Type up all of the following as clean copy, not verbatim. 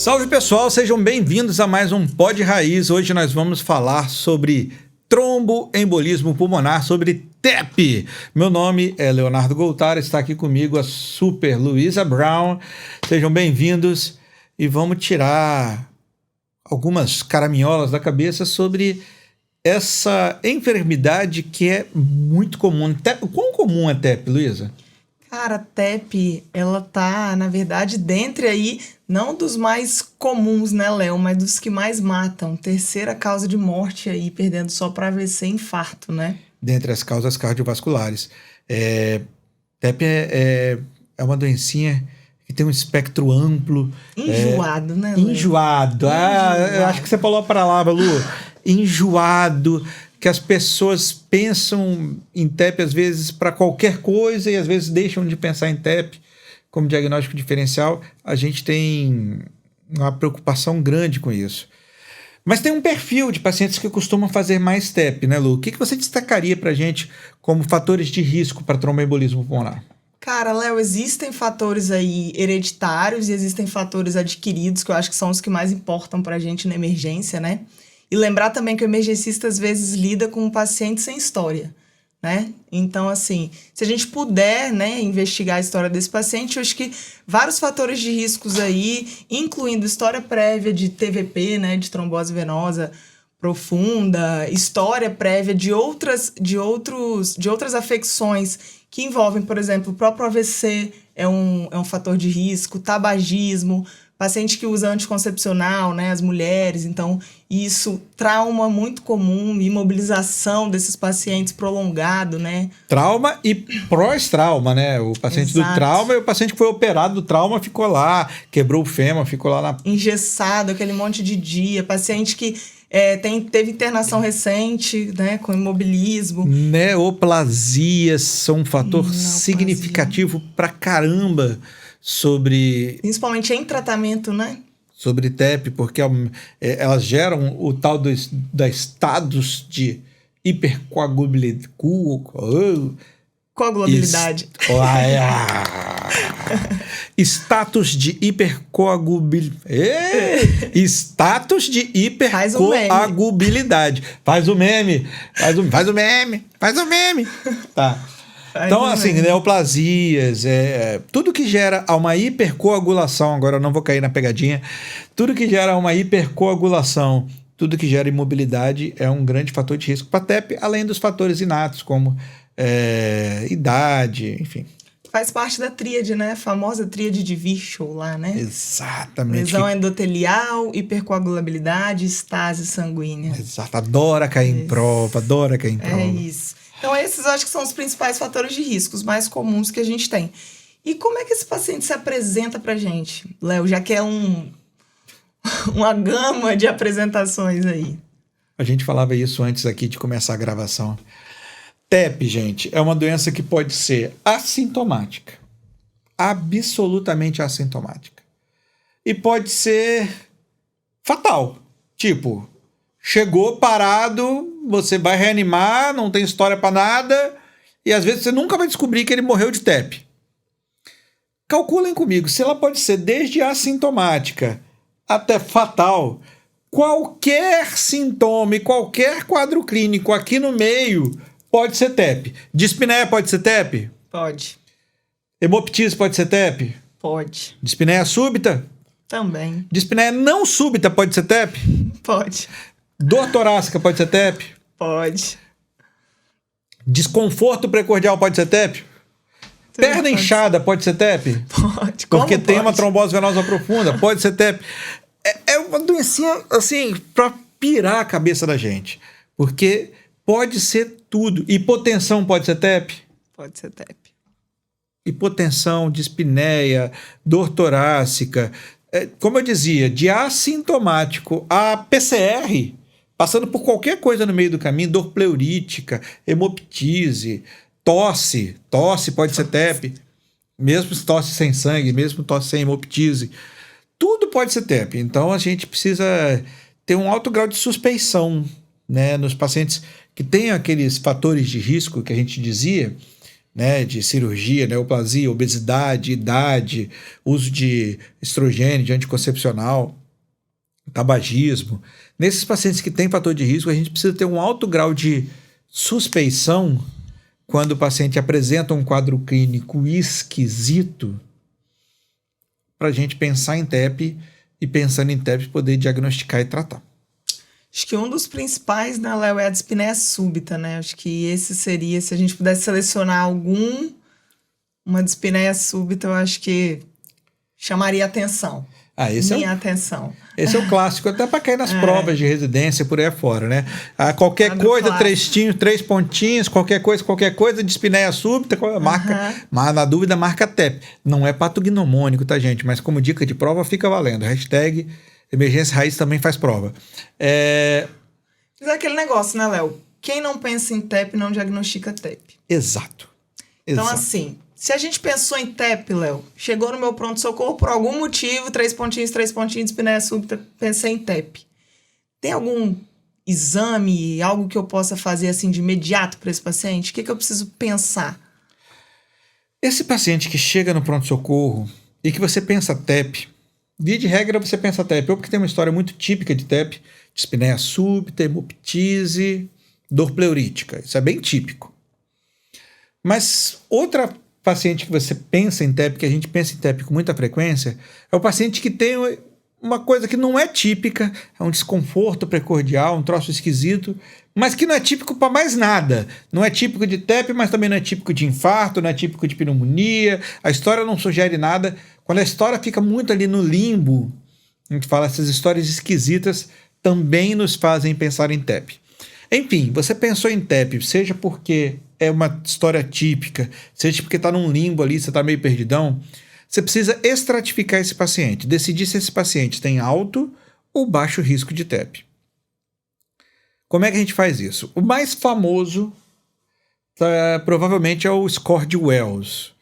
Salve pessoal, sejam bem-vindos a mais um Pod Raiz. Hoje nós vamos falar sobre tromboembolismo pulmonar, sobre TEP. Meu nome é Leonardo Goltara, está aqui comigo a super Luísa Brown. Sejam bem-vindos e vamos tirar algumas caraminholas da cabeça sobre essa enfermidade que é muito comum. TEP, quão comum é TEP, Luísa? Cara, a TEP, ela tá, na verdade, dentre aí, não dos mais comuns, né, Léo, mas dos que mais matam. Terceira causa de morte aí, perdendo só para AVC e infarto, né? Dentre as causas cardiovasculares. TEP é uma doencinha que tem um espectro amplo. Enjoado, né, Léo? Enjoado. Eu acho que você falou a palavra, Lu. Enjoado. Que as pessoas pensam em TEP às vezes para qualquer coisa e às vezes deixam de pensar em TEP como diagnóstico diferencial. A gente tem uma preocupação grande com isso. Mas tem um perfil de pacientes que costumam fazer mais TEP, né, Lu? O que você destacaria para a gente como fatores de risco para tromboembolismo pulmonar? Cara, Léo, existem fatores aí hereditários e existem fatores adquiridos, que eu acho que são os que mais importam para a gente na emergência, né? E lembrar também que o emergencista às vezes lida com um paciente sem história, né? Então, assim, se a gente puder, né, investigar a história desse paciente, eu acho que vários fatores de riscos aí, incluindo história prévia de TVP, né, de trombose venosa profunda, história prévia de outras afecções que envolvem, por exemplo, o próprio AVC é um fator de risco, tabagismo, paciente que usa anticoncepcional, né, as mulheres, então isso, trauma muito comum, imobilização desses pacientes prolongado, né? Trauma e pós-trauma, né? O paciente Exato. do trauma e o paciente que foi operado do trauma ficou lá, quebrou o fêmur, ficou lá na... Engessado, aquele monte de dia, paciente que teve internação recente, né, com imobilismo. Neoplasias são um fator significativo pra caramba sobre... Principalmente em tratamento, né? Sobre TEP, porque elas geram o tal da estados de hipercoagulabilidade. Coagulabilidade. Status de hipercoagulabilidade. Status de hipercoagulabilidade. Faz o meme. Tá. Então, assim, neoplasias, tudo que gera uma hipercoagulação, agora eu não vou cair na pegadinha, tudo que gera uma hipercoagulação, tudo que gera imobilidade é um grande fator de risco para TEP, além dos fatores inatos, como idade, enfim. Faz parte da tríade, né? A famosa tríade de Virchow lá, né? Exatamente. Lesão endotelial, hipercoagulabilidade, estase sanguínea. Exato. Adora cair em prova. É isso. Então, esses eu acho que são os principais fatores de risco, os mais comuns que a gente tem. E como é que esse paciente se apresenta pra gente, Léo? Já que é uma gama de apresentações aí. A gente falava isso antes aqui de começar a gravação. TEP, gente, é uma doença que pode ser assintomática. Absolutamente assintomática. E pode ser fatal. Tipo... Chegou parado, você vai reanimar, não tem história para nada, e às vezes você nunca vai descobrir que ele morreu de TEP. Calculem comigo, se ela pode ser desde assintomática até fatal, qualquer sintoma e qualquer quadro clínico aqui no meio pode ser TEP. Dispneia pode ser TEP? Pode. Hemoptise pode ser TEP? Pode. Dispneia súbita? Também. Dispneia não súbita pode ser TEP? Pode. Dor torácica pode ser TEP? Pode. Desconforto precordial pode ser TEP? Perna inchada pode ser TEP? Pode. Porque tem uma trombose venosa profunda, pode ser TEP. É uma doencinha, assim, pra pirar a cabeça da gente. Porque pode ser tudo. Hipotensão pode ser TEP? Pode ser TEP. Hipotensão, dispneia, dor torácica. Como eu dizia, de assintomático a PCR... Passando por qualquer coisa no meio do caminho, dor pleurítica, hemoptise, tosse pode ser TEP, mesmo tosse sem sangue, mesmo tosse sem hemoptise, tudo pode ser TEP. Então a gente precisa ter um alto grau de suspeição, né, nos pacientes que têm aqueles fatores de risco que a gente dizia, né, de cirurgia, neoplasia, obesidade, idade, uso de estrogênio, de anticoncepcional, tabagismo. Nesses pacientes que têm fator de risco, a gente precisa ter um alto grau de suspeição quando o paciente apresenta um quadro clínico esquisito para a gente pensar em TEP e, pensando em TEP, poder diagnosticar e tratar. Acho que um dos principais, né, Léo, é a dispneia súbita, né? Acho que esse seria, se a gente pudesse selecionar uma dispneia súbita, eu acho que chamaria atenção. Minha atenção. Esse é o clássico, até para cair nas provas de residência, por aí afora, né? Qualquer coisa, três pontinhos, qualquer coisa, dispneia súbita, marca, mas na dúvida marca TEP. Não é patognomônico, tá, gente? Mas como dica de prova, fica valendo. Hashtag emergência raiz também faz prova. Mas é aquele negócio, né, Léo? Quem não pensa em TEP não diagnostica TEP. Exato. Então, assim, se a gente pensou em TEP, Léo, chegou no meu pronto-socorro por algum motivo, 3 pontinhos, dispneia súbita, pensei em TEP. Tem algum exame, algo que eu possa fazer assim de imediato para esse paciente? O que eu preciso pensar? Esse paciente que chega no pronto-socorro e que você pensa TEP, via de regra você pensa TEP, ou porque tem uma história muito típica de TEP, dispneia súbita, hemoptise, dor pleurítica. Isso é bem típico. Mas outra paciente que você pensa em TEP, que a gente pensa em TEP com muita frequência, é o paciente que tem uma coisa que não é típica, é um desconforto precordial, um troço esquisito, mas que não é típico para mais nada. Não é típico de TEP, mas também não é típico de infarto, não é típico de pneumonia, a história não sugere nada. Quando a história fica muito ali no limbo, a gente fala, essas histórias esquisitas também nos fazem pensar em TEP. Enfim, você pensou em TEP, seja porque é uma história típica, seja porque está num limbo ali, você está meio perdidão, você precisa estratificar esse paciente, decidir se esse paciente tem alto ou baixo risco de TEP. Como é que a gente faz isso? O mais famoso provavelmente é o score de Wells.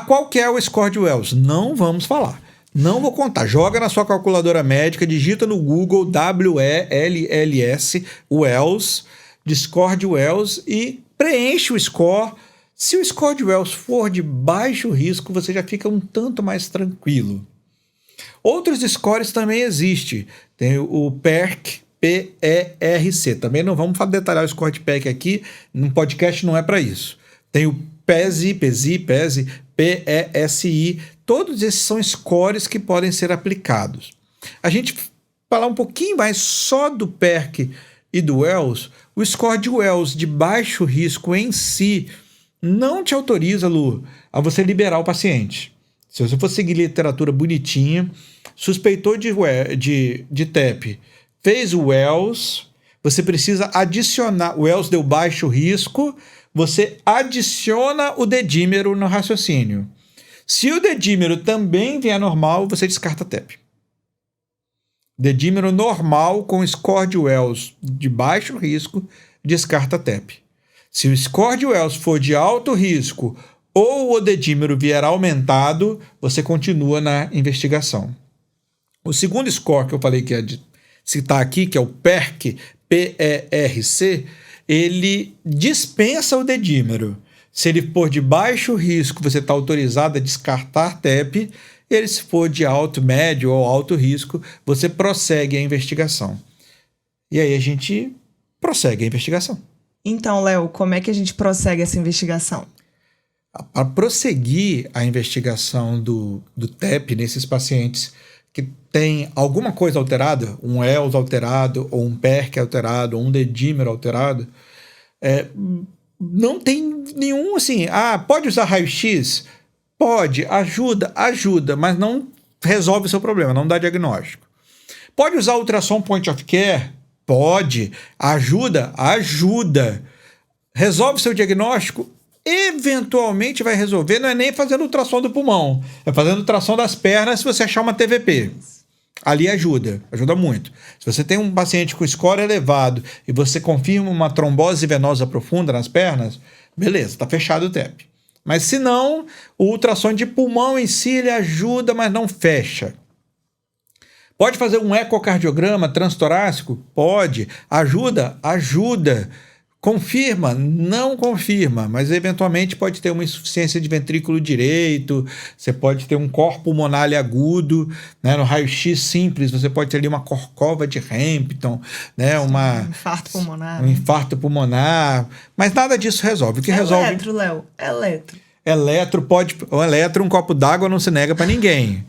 Qual que é o score de Wells? Não vamos falar. Não vou contar. Joga na sua calculadora médica, digita no Google WELLS, Wells, de score de Wells e preenche o score. Se o score de Wells for de baixo risco, você já fica um tanto mais tranquilo. Outros scores também existem. Tem o PERC, P-E-R-C. Também não vamos detalhar o score de PERC aqui, no podcast não é para isso. Tem o PESI, P-E-S-I. Todos esses são scores que podem ser aplicados. A gente falar um pouquinho mais só do PERC e do Wells. O score de Wells de baixo risco em si não te autoriza, Lu, a você liberar o paciente. Se você for seguir literatura bonitinha, suspeitou de TEP, fez o Wells, você precisa adicionar. O Wells deu baixo risco, você adiciona o dedímero no raciocínio. Se o dedímero também vier normal, você descarta TEP. Dedímero normal com score de Wells de baixo risco, descarta TEP. Se o score de Wells for de alto risco ou o dedímero vier aumentado, você continua na investigação. O segundo score que eu falei que é de citar aqui, que é o PERC, P-E-R-C, ele dispensa o dedímero. Se ele for de baixo risco, você está autorizado a descartar TEP. Ele, se for de alto, médio ou alto risco, você prossegue a investigação. E aí a gente prossegue a investigação. Então, Léo, como é que a gente prossegue essa investigação? Para prosseguir a investigação do TEP nesses pacientes que tem alguma coisa alterada, um ELS alterado, ou um PERC alterado, ou um dedímero alterado, não tem nenhum assim, pode usar raio-x? Pode, ajuda, mas não resolve o seu problema, não dá diagnóstico. Pode usar ultrassom point of care? Pode, ajuda. Resolve o seu diagnóstico? Eventualmente vai resolver, não é nem fazendo ultrassom do pulmão, é fazendo ultrassom das pernas se você achar uma TVP. Ali ajuda muito. Se você tem um paciente com score elevado e você confirma uma trombose venosa profunda nas pernas, beleza, está fechado o TEP. Mas se não, o ultrassom de pulmão em si ele ajuda, mas não fecha. Pode fazer um ecocardiograma transtorácico? Pode. Ajuda. Confirma? Não confirma, mas eventualmente pode ter uma insuficiência de ventrículo direito, você pode ter um corpo pulmonar agudo, né? No raio-x simples, você pode ter ali uma corcova de Hampton, né? Um infarto pulmonar. Um infarto pulmonar, mas nada disso resolve. O que resolve... Eletro, Léo, eletro. Eletro pode... O eletro, um copo d'água não se nega para ninguém.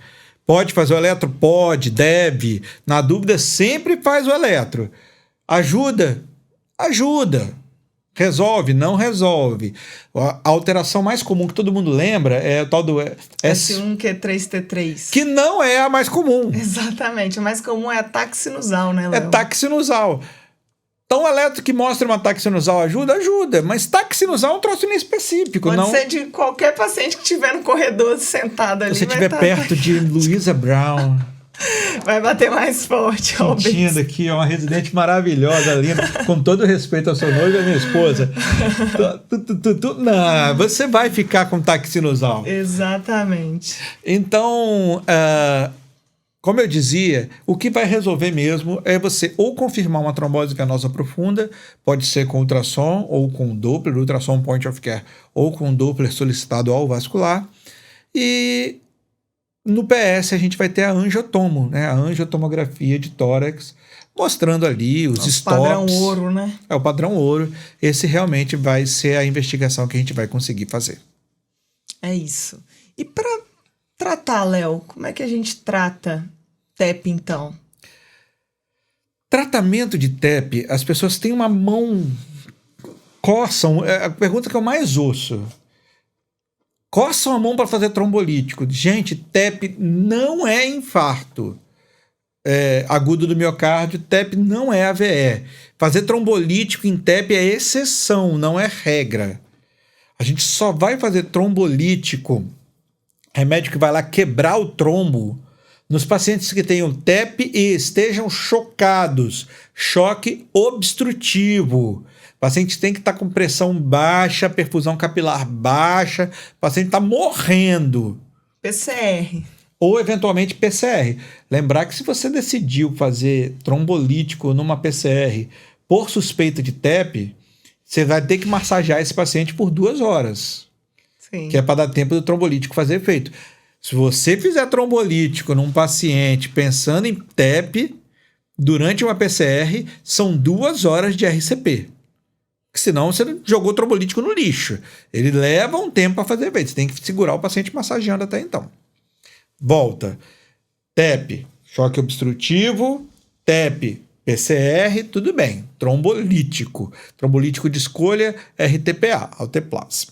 Pode fazer o eletro? Pode, deve. Na dúvida, sempre faz o eletro. Ajuda? Ajuda. Resolve? Não resolve. A alteração mais comum que todo mundo lembra é o tal do S1Q3T3. Que não é a mais comum. Exatamente. A mais comum é ataque sinusal, né, Léo? É ataque sinusal. Então, o eletro que mostra um ataque sinusal ajuda? Ajuda. Mas ataque sinusal é um troço inespecífico. Pode não... ser de qualquer paciente que estiver no corredor sentado ali. Se você estiver perto de Louisa Brown... Vai bater mais forte, sentindo aqui, é uma residente maravilhosa, linda, com todo respeito ao seu noivo e à minha esposa. Não, você vai ficar com ataque sinusal. Exatamente. Então, como eu dizia, o que vai resolver mesmo é você ou confirmar uma trombose venosa profunda, pode ser com ultrassom ou com Doppler, ultrassom point of care, ou com Doppler solicitado ao vascular. E no PS a gente vai ter a angiotomo, né? A angiotomografia de tórax, mostrando ali os stops. O padrão ouro, né? É o padrão ouro. Esse realmente vai ser a investigação que a gente vai conseguir fazer. É isso. E para tratar, Léo, como é que a gente trata TEP, então? Tratamento de TEP, as pessoas têm uma mão... Coçam, é a pergunta que eu mais ouço. Coçam a mão para fazer trombolítico. Gente, TEP não é infarto agudo do miocárdio, TEP não é AVE. Fazer trombolítico em TEP é exceção, não é regra. A gente só vai fazer trombolítico, remédio que vai lá quebrar o trombo, nos pacientes que tenham TEP e estejam chocados, choque obstrutivo. O paciente tem que estar com pressão baixa, perfusão capilar baixa, o paciente está morrendo. PCR. Ou, eventualmente, PCR. Lembrar que se você decidiu fazer trombolítico numa PCR por suspeita de TEP, você vai ter que massagear esse paciente por 2 horas. Sim. Que é para dar tempo do trombolítico fazer efeito. Se você fizer trombolítico num paciente pensando em TEP, durante uma PCR, são 2 horas de RCP. Senão você jogou o trombolítico no lixo. Ele leva um tempo para fazer efeito. Você tem que segurar o paciente massageando até então. Volta. TEP, choque obstrutivo. TEP, PCR, tudo bem. Trombolítico. Trombolítico de escolha, RTPA, Alteplase.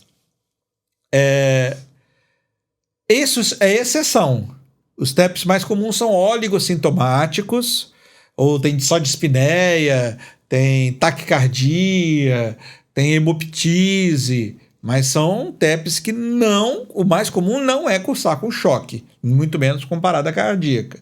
Isso é exceção. Os TEPs mais comuns são oligossintomáticos, ou tem só dispneia, tem taquicardia, tem hemoptise, mas são TEPs que não, o mais comum não é cursar com choque, muito menos com parada cardíaca.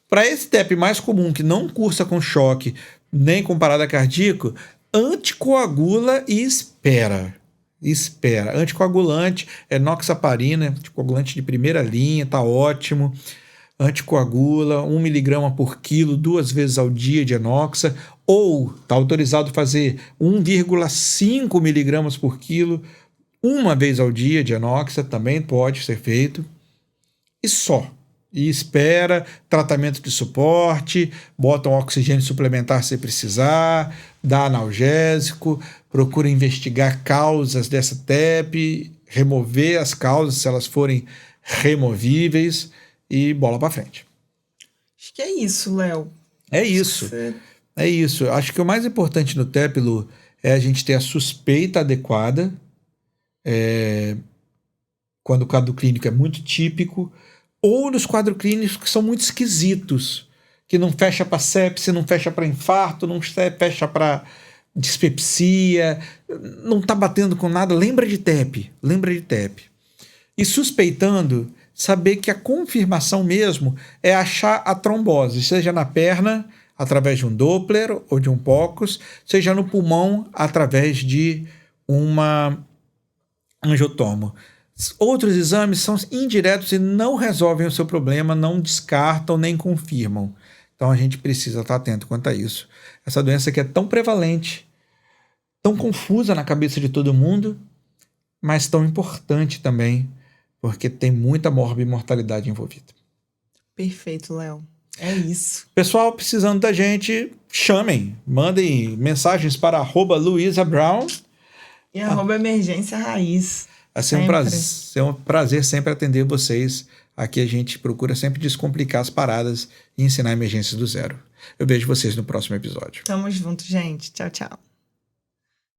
Para esse TEP mais comum que não cursa com choque, nem com parada cardíaca, anticoagula e espera. Espera. Anticoagulante é enoxaparina, anticoagulante de primeira linha, tá ótimo. Anticoagula, 1 mg por quilo, 2 vezes ao dia de enoxa, ou está autorizado fazer 1,5 mg por quilo, 1 vez ao dia de enoxa, também pode ser feito. E só. E espera, tratamento de suporte, bota um oxigênio suplementar se precisar, dá analgésico, procura investigar causas dessa TEP, remover as causas se elas forem removíveis, e bola para frente. Acho que é isso, Léo. É isso. É isso. Acho que o mais importante no TEP, Lu, é a gente ter a suspeita adequada, quando o quadro clínico é muito típico, ou nos quadros clínicos que são muito esquisitos, que não fecha para sepse, não fecha para infarto, não fecha para dispepsia, não está batendo com nada. Lembra de TEP. E suspeitando, saber que a confirmação mesmo é achar a trombose, seja na perna, através de um Doppler ou de um POCUS, seja no pulmão, através de uma angiotomo. Outros exames são indiretos e não resolvem o seu problema, não descartam nem confirmam. Então a gente precisa estar atento quanto a isso. Essa doença que é tão prevalente, tão confusa na cabeça de todo mundo, mas tão importante também, porque tem muita morbimortalidade envolvida. Perfeito, Léo. É isso. Pessoal, precisando da gente, chamem, mandem mensagens para @LuizaBrown. E @Emergência Raiz. Vai ser um prazer sempre atender vocês. Aqui a gente procura sempre descomplicar as paradas e ensinar emergências do zero. Eu vejo vocês no próximo episódio. Tamo junto, gente. Tchau, tchau.